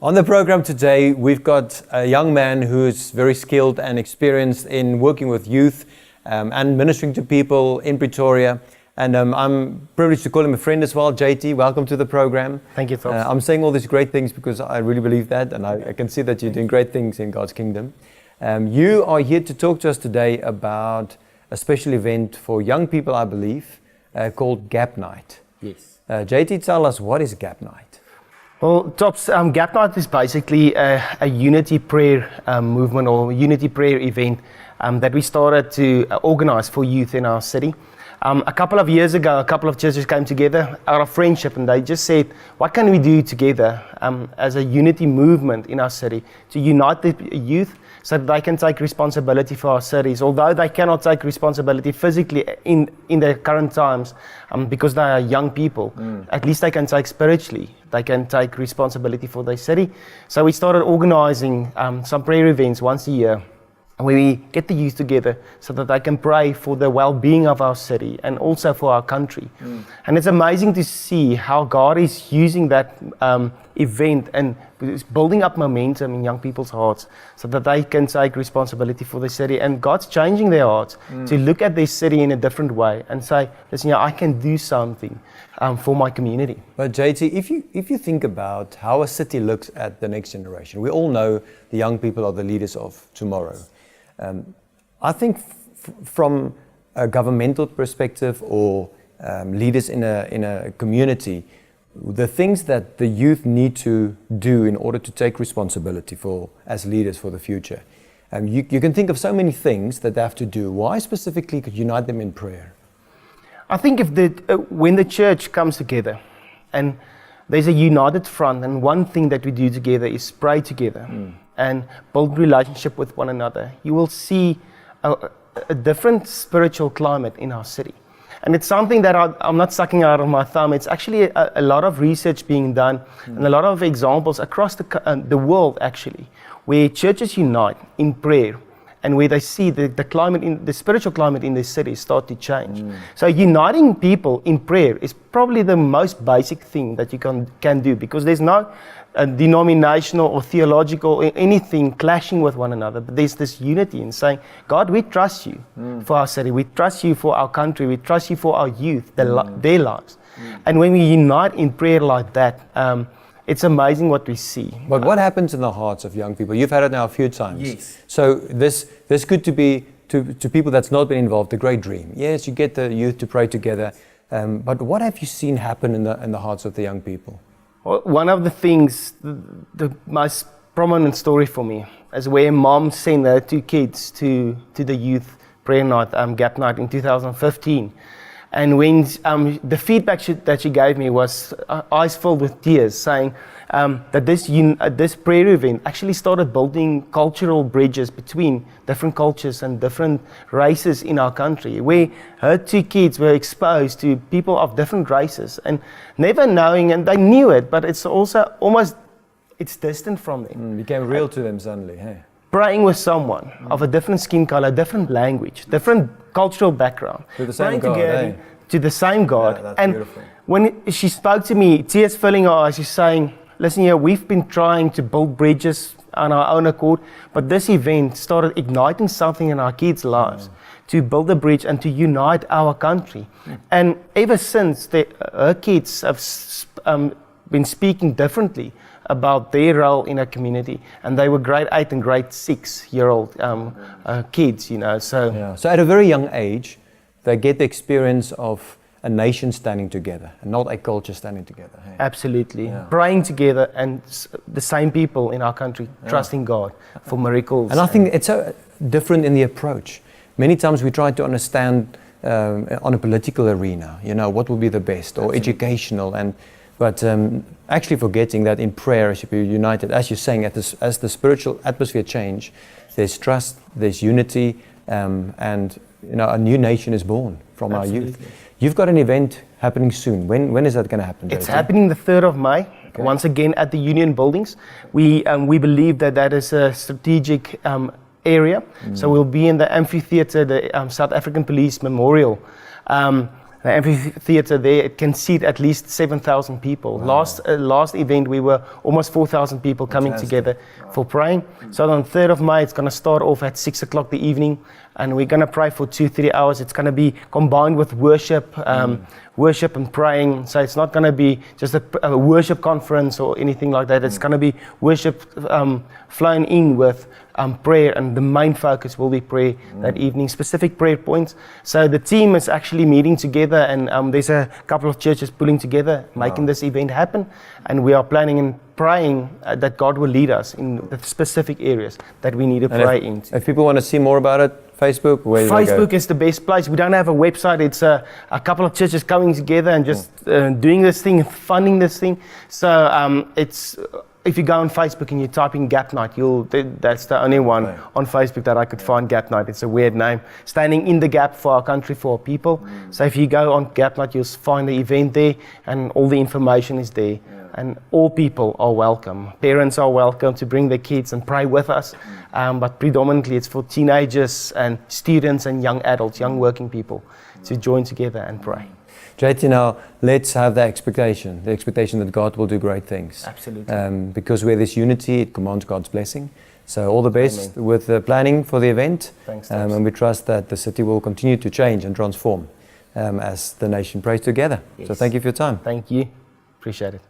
On the program today, we've got a young man who is very skilled and experienced in working with youth and ministering to people in Pretoria. And I'm privileged to call him a friend as well. JT, welcome to the program. Thank you, Tops. I'm saying all these great things because I really believe that, and I can see that you're doing great things in God's kingdom. You are here to talk to us today about a special event for young people, I believe, called Gap Night. Yes. JT, tell us, what is Gap Night? Well, Tops, Gap Night is basically a unity prayer movement or unity prayer event that we started to organize for youth in our city. A couple of years ago, a couple of churches came together out of friendship, and they just said, what can we do together as a unity movement in our city to unite the youth so that they can take responsibility for our cities, although they cannot take responsibility physically in their current times because they are young people. At least they can take spiritually. They can take responsibility for their city. So we started organizing some prayer events once a year, where we get the youth together so that they can pray for the well-being of our city and also for our country. And it's amazing to see how God is using that event and is building up momentum in young people's hearts so that they can take responsibility for the city. And God's changing their hearts to look at their city in a different way and say, listen, I can do something for my community. But JT, if you think about how a city looks at the next generation, we all know the young people are the leaders of tomorrow. I think from a governmental perspective or leaders in a community, the things that the youth need to do in order to take responsibility for as leaders for the future. You can think of so many things that they have to do. Why specifically could unite them in prayer? I think when the church comes together and there's a united front, and one thing that we do together is pray together and build relationship with one another, you will see a different spiritual climate in our city. And it's something that I'm not sucking out of my thumb. It's actually a lot of research being done and a lot of examples across the world, actually, where churches unite in prayer and where they see the climate, the spiritual climate in the city start to change. So uniting people in prayer is probably the most basic thing that you can do, because there's no denominational or theological or anything clashing with one another, but there's this unity in saying, God, we trust you for our city, we trust you for our country, we trust you for our youth, their lives. And when we unite in prayer like that, it's amazing what we see. But what happens in the hearts of young people? You've had it now a few times. Yes. So this could to be to people that's not been involved, a great dream. Yes, you get the youth to pray together, but what have you seen happen in the hearts of the young people? Well, one of the things, the most prominent story for me, is where mom sent her two kids to the youth prayer night, Gap Night in 2015. And when the feedback that she gave me was eyes filled with tears, saying that this prayer event actually started building cultural bridges between different cultures and different races in our country, where her two kids were exposed to people of different races and never knowing, and they knew it, but it's also almost, it's distant from them. Became real to them suddenly, hey? Praying with someone of a different skin color, different language, different cultural background. To the same God, together to the same God. Yeah, that's and beautiful. When she spoke to me, tears filling her eyes, she's saying, listen here, we've been trying to build bridges on our own accord, but this event started igniting something in our kids' lives to build a bridge and to unite our country. And ever since, her kids have been speaking differently about their role in a community, and they were grade 8 and grade 6-year-old kids, you know. So at a very young age, they get the experience of a nation standing together and not a culture standing together. Hey? Absolutely. Praying together, and the same people in our country trusting God for miracles. And I think it's so different in the approach. Many times we try to understand on a political arena, you know, what will be the best, or educational, but actually forgetting that in prayer, as you be united, as you're saying, as the spiritual atmosphere change, there's trust, there's unity, and you know, a new nation is born from our youth. You've got an event happening soon. When is that going to happen? It's happening the 3rd of May, once again at the Union Buildings. We believe that is a strategic area. So we'll be in the amphitheater, the South African Police Memorial. The amphitheater there, it can seat at least 7,000 people. Wow. Last event, we were almost 4,000 people coming together for praying. So on 3rd of May, it's going to start off at 6 o'clock the evening, and we're going to pray for 2-3 hours. It's going to be combined with worship, worship and praying. So it's not going to be just a worship conference or anything like that. It's going to be worship flowing in with prayer, and the main focus will be prayer that evening, specific prayer points. So the team is actually meeting together, and there's a couple of churches pulling together, making this event happen, and we are planning and praying that God will lead us in the specific areas that we need to pray into. If people want to see more about it, Facebook, where do they go? Facebook is the best place. We don't have a website. It's a couple of churches coming together and just doing this thing, funding this thing. So it's if you go on Facebook and you type in Gap Night, that's the only one on Facebook that I could find, Gap Night. It's a weird name. Standing in the gap for our country, for our people. So if you go on Gap Night, you'll find the event there, and all the information is there. And all people are welcome. Parents are welcome to bring their kids and pray with us. But predominantly it's for teenagers and students and young adults, young working people, to join together and pray. JT, now let's have the expectation that God will do great things. Absolutely. Because where there's unity, it commands God's blessing. So all the best with the planning for the event. Thanks, and we trust that the city will continue to change and transform as the nation prays together. Yes. So thank you for your time. Thank you. Appreciate it.